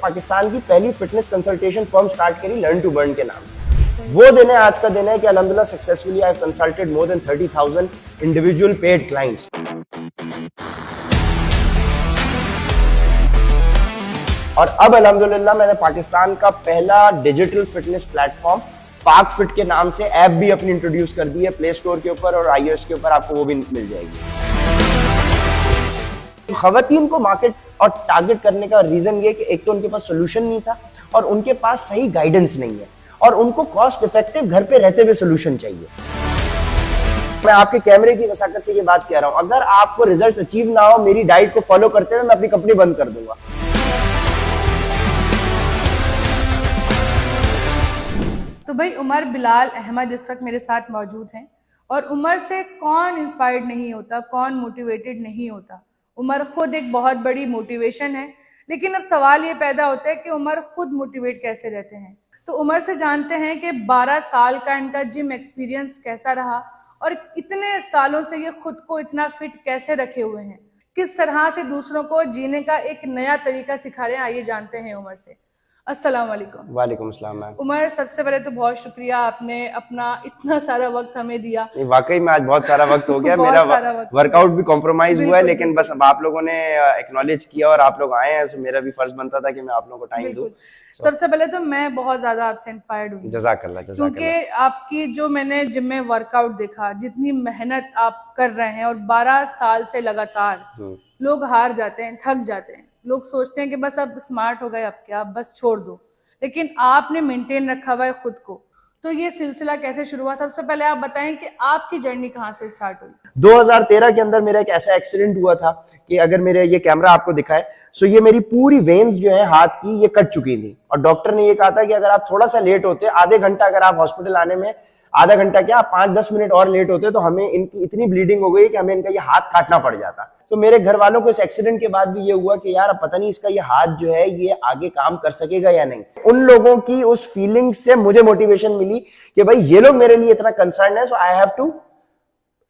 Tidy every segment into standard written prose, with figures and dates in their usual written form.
पाकिस्तान की पहली fitness consultation firm start करी लर्न टू बर्न के नाम से। वो दिन है, आज का दिन है कि अल्हम्दुलिल्लाह successfully I have consulted more than 30,000 individual paid clients. और अब अल्हम्दुलिल्लाह मैंने पाकिस्तान का पहला डिजिटल फिटनेस प्लेटफॉर्म पाक फिट के नाम से ऐप भी अपनी इंट्रोड्यूस कर दी है प्ले स्टोर के ऊपर और iOS के ऊपर, आपको वो भी मिल जाएगी। खवातीन को मार्केट और टारगेट करने का रीजन ये कि एक तो उनके पास सोल्यूशन नहीं था और उनके पास सही गाइडेंस नहीं है और उनको कॉस्ट इफेक्टिव घर पे रहते हुए सोल्यूशन चाहिए। मैं आपके कैमरे की वसाकत से ये बात कह रहा हूं, अगर आपको रिजल्ट्स अचीव ना हो मेरी डाइट को फॉलो करते हुए, मैं अपनी कंपनी बंद कर दूंगा। तो भाई उमर बिलाल अहमद इस वक्त मेरे साथ मौजूद हैं और उमर से कौन इंस्पायर्ड नहीं होता, कौन मोटिवेटेड नहीं होता। उमर खुद एक बहुत बड़ी मोटिवेशन है, लेकिन अब सवाल ये पैदा होता है कि उमर खुद मोटिवेट कैसे रहते हैं। तो उमर से जानते हैं कि 12 साल का इनका जिम एक्सपीरियंस कैसा रहा और इतने सालों से ये खुद को इतना फिट कैसे रखे हुए हैं, किस तरह से दूसरों को जीने का एक नया तरीका सिखा रहे हैं। आइए जानते हैं उमर से। अस्सलाम वालेकुम। वालेकुम अस्सलाम मैम। उमर, सबसे पहले तो बहुत शुक्रिया, आपने अपना इतना सारा वक्त हमें दिया। वाकई में आज बहुत सारा वक्त हो गया मेरा वर्कआउट भी कॉम्प्रोमाइज हुआ है, लेकिन बस अब आप लोगों ने एक्नॉलेज किया और आप लोग आए हैं, तो मेरा भी फर्ज बनता था कि मैं आप लोगों को टाइम दूं। सबसे पहले तो मैं बहुत ज्यादा आपसे इंस्पायर्ड हुई, जज़ाकल्लाह क्योंकि आपकी जो मैंने जिम में वर्कआउट देखा, जितनी मेहनत आप कर रहे हैं और 12 साल से लगातार, लोग हार जाते हैं, थक जाते हैं, लोग सोचते हैं कि बस अब स्मार्ट हो गए, अब क्या, बस छोड़ दो, लेकिन आपने मेंटेन रखा हुआ है खुद को। तो ये सिलसिला कैसे शुरू हुआ? सबसे पहले आप बताएं कि आपकी जर्नी कहाँ से स्टार्ट हुई? 2013 के अंदर मेरा एक ऐसा एक्सीडेंट हुआ था कि अगर मेरे ये कैमरा आपको दिखाए सो ये मेरी पूरी वेन्स जो है हाथ की ये कट चुकी थी और डॉक्टर ने ये कहा था कि अगर आप थोड़ा सा लेट होते, आधे घंटा, अगर आप हॉस्पिटल आने में आधा घंटा क्या 5-10 मिनट और लेट होते तो हमें इनकी इतनी ब्लीडिंग हो गई कि हमें इनका ये हाथ काटना पड़ जाता। तो मेरे घर वालों को इस एक्सीडेंट के बाद भी ये हुआ कि यार अब पता नहीं इसका ये हाथ जो है ये आगे काम कर सकेगा या नहीं। उन लोगों की उस फीलिंग से मुझे मोटिवेशन मिली कि भाई ये लोग मेरे लिए इतना कंसर्न है, सो आई हैव टू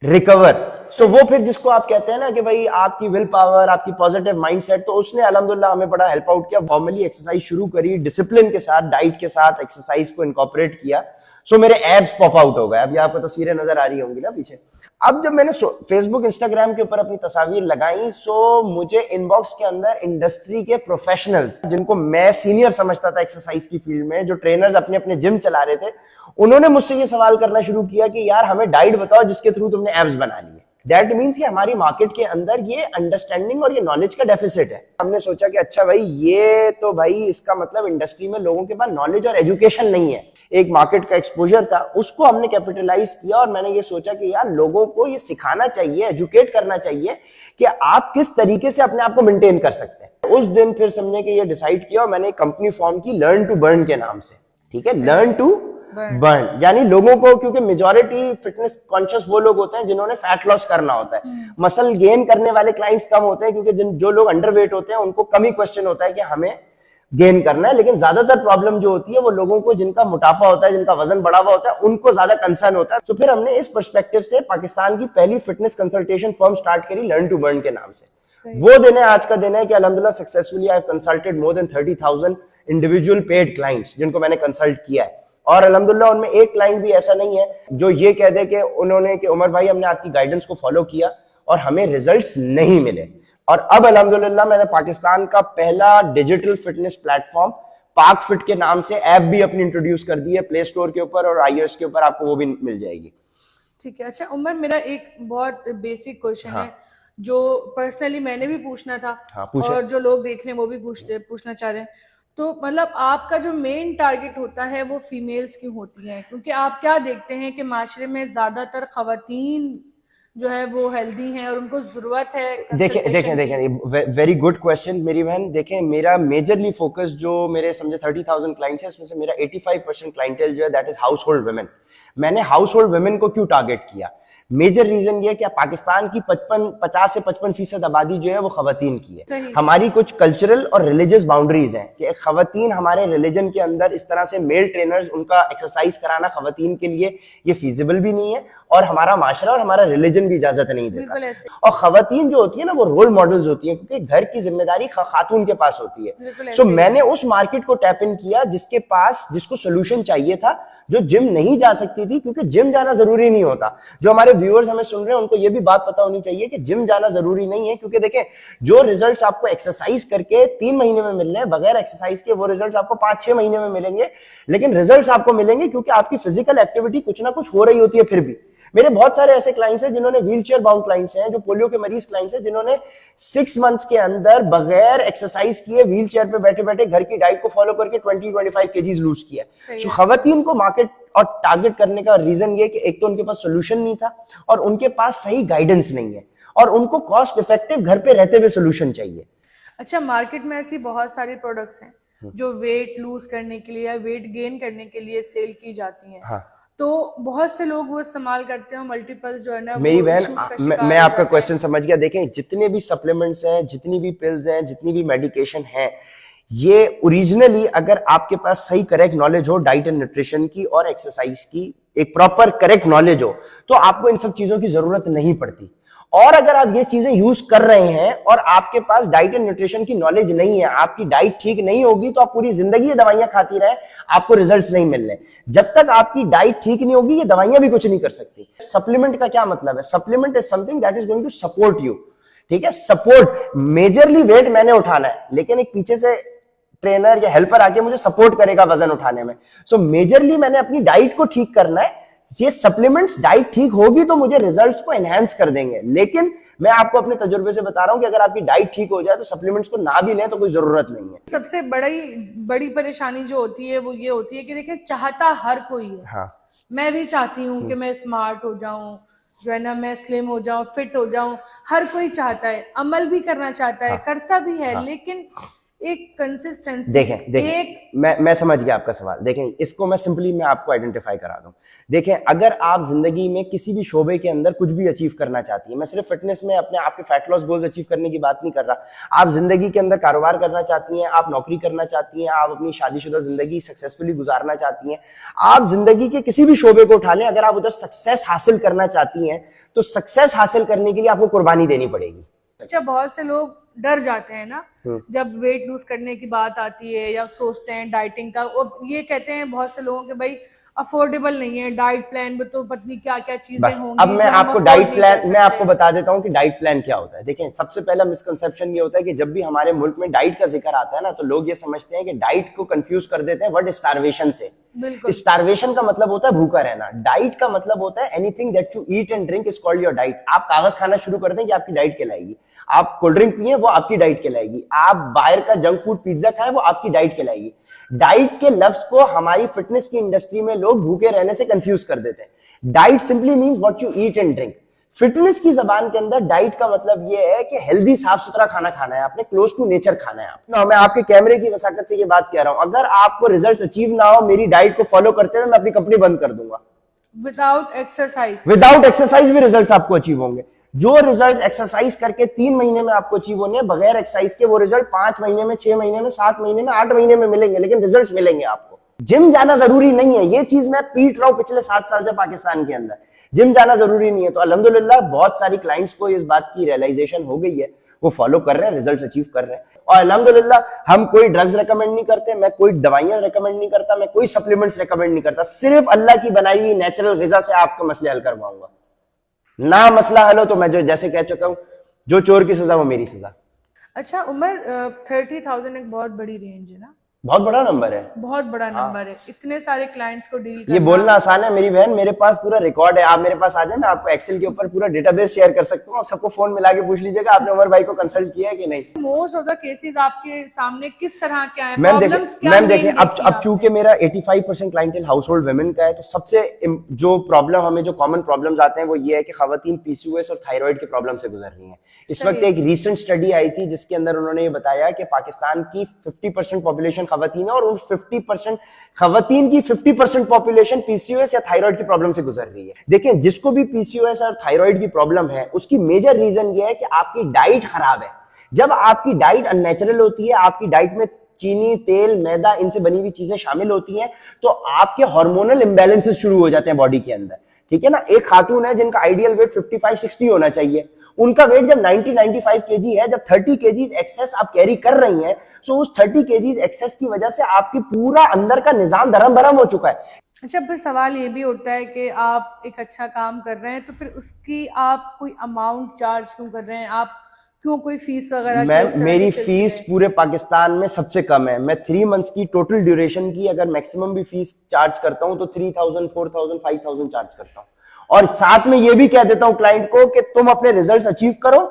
रिकवर। सो वो फिर जिसको आप कहते हैं ना कि भाई आपकी विल पावर, आपकी पॉजिटिव माइंडसेट, तो उसने अल्हम्दुलिल्लाह हमें बड़ा हेल्प आउट किया। फॉर्मली एक्सरसाइज शुरू करी, डिसिप्लिन के साथ, डाइट के साथ एक्सरसाइज को इनकॉर्पोरेट किया। सो मेरे एब्स पॉप आउट हो गए। अभी आपको तस्वीरें नजर आ रही होंगी ना पीछे। अब जब मैंने फेसबुक इंस्टाग्राम के ऊपर अपनी तस्वीर लगाई, सो मुझे इनबॉक्स के अंदर इंडस्ट्री के प्रोफेशनल्स, जिनको मैं सीनियर समझता था एक्सरसाइज की फील्ड में, जो ट्रेनर्स अपने अपने जिम चला रहे थे, उन्होंने मुझसे ये सवाल करना शुरू किया कि यार हमें डाइट बताओ जिसके थ्रू तुमने एब्स बना लिए। दैट मीन्स कि हमारी मार्केट के अंदर ये अंडरस्टैंडिंग और ये नॉलेज का डेफिसिट है। हमने सोचा कि अच्छा भाई ये तो भाई इसका मतलब इंडस्ट्री में लोगों के पास नॉलेज और एजुकेशन नहीं है। एक मार्केट का एक्सपोजर था, उसको हमने कैपिटलाइज किया और मैंने ये सोचा कि यार लोगों को ये सिखाना चाहिए, एजुकेट करना चाहिए कि आप किस तरीके से अपने आप को मेंटेन कर सकते हैं। उस दिन फिर समझे कि ये डिसाइड किया और मैंने एक कंपनी फॉर्म की लर्न टू बर्न के नाम से। ठीक है, लर्न टू बर्न, यानी लोगों को, क्योंकि मेजॉरिटी फिटनेस कॉन्शियस वो लोग होते हैं जिन्होंने फैट लॉस करना होता है, मसल गेन करने वाले क्लाइंट्स कम होते हैं, क्योंकि जो लोग अंडरवेट होते हैं उनको कम ही क्वेश्चन होता है कि हमें गेन करना है। लेकिन ज्यादातर प्रॉब्लम जो होती है वो लोगों को जिनका मोटापा होता है, जिनका वजन बढ़ा हुआ होता है, उनको ज्यादा कंसर्न होता है। तो फिर हमने इस पर्सपेक्टिव से पाकिस्तान की पहली फिटनेस कंसल्टेशन फर्म स्टार्ट करी लर्न टू बर्न के नाम से। वो दिन है, आज का दिन है कि अल्हम्दुलिल्लाह successfully I have consulted more than 30,000 individual paid clients, जिनको मैंने कंसल्ट किया है। और अल्हम्दुलिल्लाह उनमें एक क्लाइंट भी ऐसा नहीं है जो ये कह दे कि उन्होंने कि उमर भाई हमने आपकी गाइडेंस को फॉलो किया और हमें रिजल्ट्स नहीं मिले। और अब अल्हम्दुलिल्लाह मैंने पाकिस्तान का पहला डिजिटल फिटनेस प्लेटफॉर्म पाक फिट के नाम से ऐप भी अपनी इंट्रोड्यूस कर दी है प्ले स्टोर के ऊपर और iOS के ऊपर, आपको वो भी मिल जाएगी। ठीक है। अच्छा उमर, मेरा एक बहुत बेसिक क्वेश्चन है जो पर्सनली मैंने भी पूछना था और जो लोग देख रहे हैं वो भी पूछना चाह रहे हैं। तो मतलब आपका जो मेन टारगेट होता है वो फीमेल्स क्यों होती हैं? क्योंकि आप क्या देखते हैं कि माशरे में ज्यादातर खवातीन जो है वो हेल्दी हैं और उनको जरूरत है। देखें वेरी गुड क्वेश्चन मेरी बहन। देखें मेरा मेजरली फोकस जो मेरे समझे 30,000 क्लाइंट्स है, इसमें से मेरा 85% क्लाइंटेल जो है that is house hold women. मैंने हाउस होल्ड वुमेन को क्यों टारगेट किया? मेजर रीजन ये कि पाकिस्तान की 50 से 55% आबादी जो है वो खवातीन की है। हमारी कुछ कल्चरल और रिलीजियस बाउंड्रीज हैं कि खवातीन हमारे रिलीजन के अंदर इस तरह से मेल ट्रेनर्स उनका एक्सरसाइज कराना खवातीन के लिए ये फीजिबल भी नहीं है और हमारा माशरा और हमारा रिलीजन भी इजाजत नहीं देता। बिल्कुल ऐसे। और खवातीन जो होती है ना वो रोल मॉडल्स होती है, क्योंकि घर की जिम्मेदारी खातून के पास होती है। बिल्कुल सो ऐसे। मैंने उस मार्केट को टैप इन किया जिसको सोल्यूशन चाहिए था, जो जिम नहीं जा सकती थी, क्योंकि जिम जाना जरूरी नहीं होता। जो हमारे व्यूअर्स हमें सुन रहे हैं उनको ये भी बात पता होनी चाहिए कि जिम जाना जरूरी नहीं है, क्योंकि देखें जो रिजल्ट्स आपको एक्सरसाइज करके 3 महीने में मिल रहे हैं, बगैर एक्सरसाइज के वो रिजल्ट्स आपको 5-6 महीने में मिलेंगे, लेकिन रिजल्ट्स आपको मिलेंगे क्योंकि आपकी फिजिकल एक्टिविटी कुछ ना कुछ हो रही होती है। फिर भी मेरे बहुत सारे ऐसे क्लाइंट्स हैं जिन्होंने व्हीलचेयर बाउंड क्लाइंट्स हैं, जो पोलियो के मरीज क्लाइंट्स हैं, जिन्होंने 6 मंथ्स के अंदर बगैर एक्सरसाइज किए व्हीलचेयर पे बैठे बैठे घर की डाइट को फॉलो करके 20-25 केजीज लूज किया। तो खवातीन को मार्केट और टारगेट करने का रीजन ये कि एक तो उनके पास सोल्यूशन नहीं था और उनके पास सही गाइडेंस नहीं है, और उनको कॉस्ट इफेक्टिव घर पे रहते हुए सोल्यूशन चाहिए। अच्छा, मार्केट में ऐसी बहुत सारी प्रोडक्ट्स हैं जो वेट लूज करने के लिए या वेट गेन करने के लिए सेल की जाती हैं। हाँ। तो बहुत से लोग वो इस्तेमाल करते हैं, मल्टीपल जो है ना मेरी वो बहन, issues का शिकार मैं हो आपका जाते हैं। क्वेश्चन समझ गया। देखें, जितने भी सप्लीमेंट्स हैं, जितनी भी पिल्स हैं, जितनी भी मेडिकेशन है, ये ओरिजिनली अगर आपके पास सही करेक्ट नॉलेज हो डाइट एंड न्यूट्रिशन की और एक्सरसाइज की, एक प्रॉपर करेक्ट नॉलेज हो, तो आपको इन सब चीजों की जरूरत नहीं पड़ती। और अगर आप ये चीजें यूज कर रहे हैं और आपके पास डाइट एंड न्यूट्रिशन की नॉलेज नहीं है, आपकी डाइट ठीक नहीं होगी, तो आप पूरी जिंदगी ये दवाइयां खाती रहे, आपको रिजल्ट्स नहीं मिलने। जब तक आपकी डाइट ठीक नहीं होगी, ये दवाइयां भी कुछ नहीं कर सकती। सप्लीमेंट का क्या मतलब है? Supplement is something that is going to support you. ठीक है, सपोर्ट। मेजरली वेट मैंने उठाना है, लेकिन एक पीछे से ट्रेनर या हेल्पर आके मुझे सपोर्ट करेगा वजन उठाने में। सो मेजरली मैंने अपनी डाइट को ठीक करना है। ये सप्लीमेंट्स, डाइट ठीक होगी तो मुझे रिजल्ट्स को एनहांस कर देंगे, लेकिन मैं आपको अपने तजुर्बे से बता रहा हूं कि अगर आपकी डाइट ठीक हो जाए तो सप्लीमेंट्स को ना भी लें तो कोई जरूरत नहीं है। सबसे बड़ी परेशानी जो होती है वो ये होती है कि देखिए, चाहता हर कोई है। हाँ। मैं भी चाहती हूँ कि मैं स्मार्ट हो जाऊं, जो है ना, मैं स्लिम हो जाऊं, फिट हो जाऊं। हर कोई चाहता है, अमल भी करना चाहता है, करता भी है, लेकिन एक कंसिस्टेंसी। देखें, मैं समझ गया आपका सवाल। देखें, इसको मैं सिंपली आपको आइडेंटिफाई करा दूं। देखें, अगर आप जिंदगी में किसी भी शोबे के अंदर कुछ भी अचीव करना चाहती हैं, मैं सिर्फ फिटनेस में अपने आपके फैट लॉस गोल्स अचीव करने की बात नहीं कर रहा। आप जिंदगी के अंदर कारोबार करना चाहती हैं, आप नौकरी करना चाहती हैं, आप अपनी शादीशुदा जिंदगी सक्सेसफुली गुजारना चाहती हैं, आप जिंदगी के किसी भी शोबे को उठा लें, अगर आप उधर सक्सेस हासिल करना चाहती हैं तो सक्सेस हासिल करने के लिए आपको कुर्बानी देनी पड़ेगी। अच्छा, बहुत से लोग डर जाते हैं ना जब वेट लूज करने की बात आती है, या सोचते हैं डाइटिंग का, और ये कहते हैं बहुत से लोगों के भाई अफोर्डेबल नहीं है डाइट प्लान में, तो पत्नी क्या क्या चीजें होंगी। अब मैं आपको डाइट प्लान, मैं आपको बता देता हूं कि डाइट प्लान क्या होता है। देखें, सबसे पहला मिसकंसेप्शन ये होता है कि जब भी हमारे मुल्क में डाइट का जिक्र आता है ना, तो लोग ये समझते हैं कि डाइट को कंफ्यूज कर देते हैं वर्ड स्टारवेशन से। बिल्कुल। स्टारवेशन का मतलब होता है भूखा रहना, डाइट का मतलब होता है anything that you eat and drink is called your diet. आप कागज खाना शुरू कर दें कि आपकी डाइट कहलाएगी, आप कोल्ड ड्रिंक पिए वो आपकी डाइट कहलाएगी, आप बाहर का जंक फूड पिज्जा खाएं वो आपकी डाइट कहलाएगी। डाइट के लफ्ज को हमारी फिटनेस की इंडस्ट्री में लोग भूखे रहने से कंफ्यूज कर देते हैं। Diet simply means what you eat and drink. Fitness की जबान के अंदर डाइट का मतलब ये है कि हेल्दी साफ सुथरा खाना खाना है आपने, क्लोज टू नेचर खाना है आपने। मैं आपके कैमरे की वसाकत से ये बात कह रहा हूं, अगर आपको रिजल्ट अचीव ना हो मेरी डाइट को फॉलो करते हुए, मैं अपनी कंपनी बंद कर दूंगा। विदाउट एक्सरसाइज भी रिजल्ट आपको अचीव होंगे। जो रिजल्ट एक्सरसाइज करके 3 महीने में आपको अचीव होने, बगैर एक्सरसाइज के वो रिजल्ट 5 महीने में, 6 महीने में, 7 महीने में, 8 महीने में मिलेंगे, लेकिन रिजल्ट्स मिलेंगे आपको। जिम जाना जरूरी नहीं है, ये चीज मैं पीट रहा हूं पिछले 7 साल से पाकिस्तान के अंदर। जिम जाना जरूरी नहीं है, तो अल्हम्दुलिल्लाह बहुत सारी क्लाइंट्स को इस बात की रियलाइजेशन हो गई है, वो फॉलो कर रहे हैं, रिजल्ट अचीव कर रहे हैं। और अल्हम्दुलिल्लाह हम कोई ड्रग्स रेकमेंड नहीं करते, मैं कोई दवाइयां रेकमेंड नहीं करता, मैं कोई सप्लीमेंट्स रेकमेंड नहीं करता, सिर्फ अल्लाह की बनाई हुई नेचुरल ग़िज़ा से आपको मसले हल करवाऊंगा। ना मसला हल हो तो मैं जो जैसे कह चुका हूं, जो चोर की सजा वो मेरी सजा। अच्छा उमर, 30,000 एक बहुत बड़ी रेंज है ना, बहुत बड़ा नंबर है, बहुत बड़ा नंबर है, इतने सारे क्लाइंट्स को डील करना। ये बोलना आसान है मेरी बहन, मेरे पास पूरा रिकॉर्ड है। आप मेरे पास आ जाए, मैं आपको एक्सेल के ऊपर पूरा डेटाबेस शेयर कर सकता हूँ, सबको फोन मिला के पूछ लीजिएगा आपने उमर भाई को कंसल्ट किया है कि नहीं। मोस्ट ऑफ द केसेस आपके सामने किस तरह के आए, मैम देखिए अब चूंकि मेरा 85% क्लाइंटेल हाउस होल्ड वुमेन का है, तो सबसे जो प्रॉब्लम हमें, जो कॉमन प्रॉब्लम्स आते हैं वो ये है कि खवातीन पीसीओएस और थायराइड के प्रॉब्लम से गुजर रही हैं। इस वक्त एक रीसेंट स्टडी आई थी जिसके अंदर उन्होंने ये बताया कि पाकिस्तान की 50% पॉपुलेशन खवातीन है, और उन 50% खवातीन की 50% पॉपुलेशन पीसीओएस या थायराइड की प्रॉब्लम से गुजर रही है। देखिए, जिसको भी पीसीओएस और थायराइड की प्रॉब्लम है, उसकी मेजर रीजन ये है कि आपकी डाइट खराब है। जब आपकी डाइट अननेचुरल होती है, आपकी डाइट में चीनी, तेल, मैदा, इनसे बनी हुई चीजें शामिल होती हैं, तो आपके हार्मोनल इम्बैलेंसेस शुरू हो जाते हैं बॉडी के अंदर। ठीक है ना। एक खातून है जिनका आइडियल वेट 55-60 होना चाहिए, उनका वेट जब 90-95 केजी है, जब 30 केजी एक्सेस आप कैरी कर रही हैं, तो उस 30 केजी एक्सेस की वजह से आपकी पूरा अंदर का निजाम धर्म भरम हो चुका है। अच्छा, फिर सवाल ये भी उठता है कि आप एक अच्छा काम कर रहे हैं तो फिर उसकी आप कोई अमाउंट चार्ज क्यों कर रहे हैं, आप क्यों कोई फीस वगैरह मैम मेरी फीस पूरे पाकिस्तान में सबसे कम है। मैं 3 मंथ्स की टोटल ड्यूरेशन की अगर मैक्सिमम भी फीस चार्ज करता हूं तो 3000, 4000, 5000 चार्ज करता हूं, और साथ में ये भी कह देता हूं क्लाइंट को कि तुम अपने रिजल्ट्स अचीव करो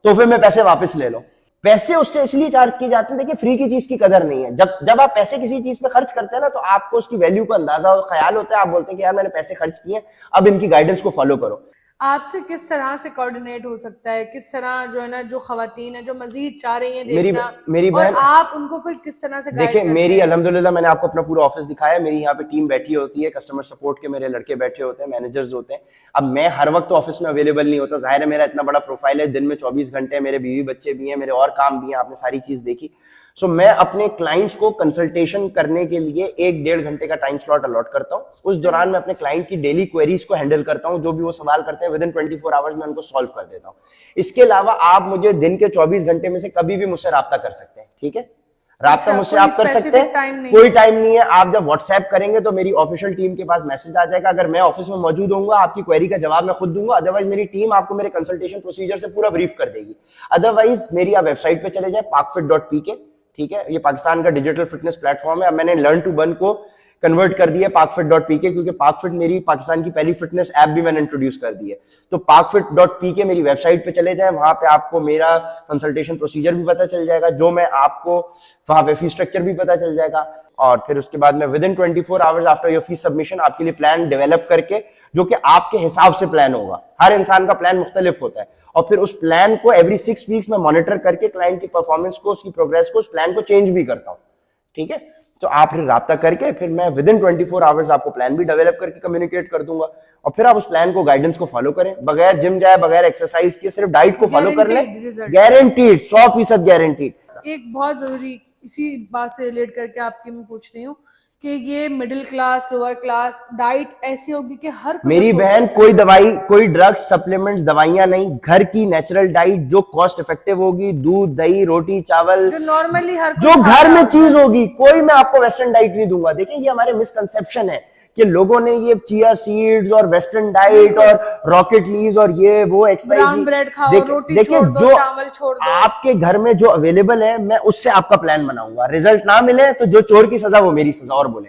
तो फिर मैं पैसे वापस ले लो। पैसे उससे इसलिए चार्ज किए जाते हैं, देखिए फ्री की चीज की कदर नहीं है। जब आप पैसे किसी चीज पे खर्च करते हैं ना, तो आपको उसकी वैल्यू का अंदाजा और ख्याल होता है। आप बोलते हैं कि यार मैंने पैसे खर्च किए, अब इनकी गाइडेंस को फॉलो करो। आपसे किस तरह से कोऑर्डिनेट हो सकता है, किस तरह जो है ना, जो खवातीन है जो मजीद चाह रही हैं देखना, मेरी और बहन, आप उनको फिर किस तरह से गाइड देखिए करते मेरी हैं? अल्हम्दुलिल्लाह मैंने आपको अपना पूरा ऑफिस दिखाया है, मेरी यहाँ पे टीम बैठी होती है, कस्टमर सपोर्ट के मेरे लड़के बैठे होते हैं, मैनेजर्स होते हैं। अब मैं हर वक्त ऑफिस में अवेलेबल नहीं होता, जाहिर है मेरा इतना बड़ा प्रोफाइल है, दिन में 24 घंटे, मेरे बीवी बच्चे भी हैं, मेरे और काम भी हैं, आपने सारी चीज देखी। सो मैं अपने क्लाइंट्स को कंसल्टेशन करने के लिए 1-1.5 घंटे का टाइम स्लॉट अलॉट करता हूँ। उस दौरान मैं अपने क्लाइंट की डेली क्वेरीज को हैंडल करता हूँ, जो भी वो सवाल करते हैं विदिन 24 आवर्स में उनको सॉल्व कर देता हूँ। इसके अलावा आप मुझे दिन के 24 घंटे में से कभी भी मुझसे राब्ता कर सकते हैं, ठीक है। राब्ता मुझसे आप कर सकते हैं, कोई टाइम नहीं है। आप जब व्हाट्सएप करेंगे तो मेरी ऑफिशियल टीम के पास मैसेज आ जाएगा। अगर मैं ऑफिस में मौजूद होऊंगा, आपकी क्वेरी का जवाब मैं खुद दूंगा, अदरवाइज मेरी टीम आपको मेरे कंसल्टेशन प्रोसीजर से पूरा ब्रीफ कर देगी। अदरवाइज मेरी आप वेबसाइट पे चले जाए parkfit.pk, ठीक है, ये पाकिस्तान का डिजिटल फिटनेस प्लेटफॉर्म है। अब मैंने लर्न टू बर्न को कन्वर्ट कर दिया parkfit.pk, क्योंकि parkfit मेरी पाकिस्तान की पहली फिटनेस ऐप भी मैंने इंट्रोड्यूस कर दी है। तो parkfit.pk मेरी वेबसाइट पे चले जाए, वहां पे आपको मेरा कंसल्टेशन प्रोसीजर भी पता चल जाएगा, जो मैं आपको वहां पे फीस स्ट्रक्चर भी पता चल जाएगा। और फिर उसके बाद में within 24 hours after your fees submission आपके लिए प्लान डेवलप करके, जो कि आपके हिसाब से प्लान होगा, हर इंसान का प्लान मुख्तलिफ होता है, और फिर उस प्लान को एवरी 6 वीक्स में मॉनिटर करके क्लाइंट की परफॉर्मेंस को, उसकी प्रोग्रेस को, उस प्लान को चेंज भी करता हूं, ठीक है। तो आप फिर राब्ता करके फिर मैं विदिन 24 आवर्स आपको प्लान भी डेवलप करके कम्युनिकेट कर दूंगा, और फिर आप उस प्लान को, गाइडेंस को फॉलो करें, बगैर जिम जाए, बगैर एक्सरसाइज किए, सिर्फ डाइट को फॉलो कर लें, गारंटीड, 100% गारंटीड। एक बहुत जरूरी इसी बात से रिलेट करके आपकी मैं पूछ रही हूँ कि ये middle class, lower class, diet ऐसी होगी कि हर मेरी बहन कोई दवाई, कोई ड्रग्स, सप्लीमेंट्स, दवाइयां नहीं, घर की नेचुरल डाइट जो कॉस्ट इफेक्टिव होगी, दूध, दही, रोटी, चावल, जो नॉर्मली हर जो घर में चीज होगी। कोई मैं आपको वेस्टर्न डाइट नहीं दूंगा। देखिए ये हमारे मिसकंसेप्शन है कि लोगों ने ये चिया सीड्स और वेस्टर्न डाइट और रॉकेट लीव्स और ये वो ब्राउन ब्रेड खाओ, रोटी देखिए छोड़ दो, जो चावल छोड़ दो, आपके घर में जो अवेलेबल है मैं उससे आपका प्लान बनाऊंगा। रिजल्ट ना मिले तो जो चोर की सजा वो मेरी सजा, और बोले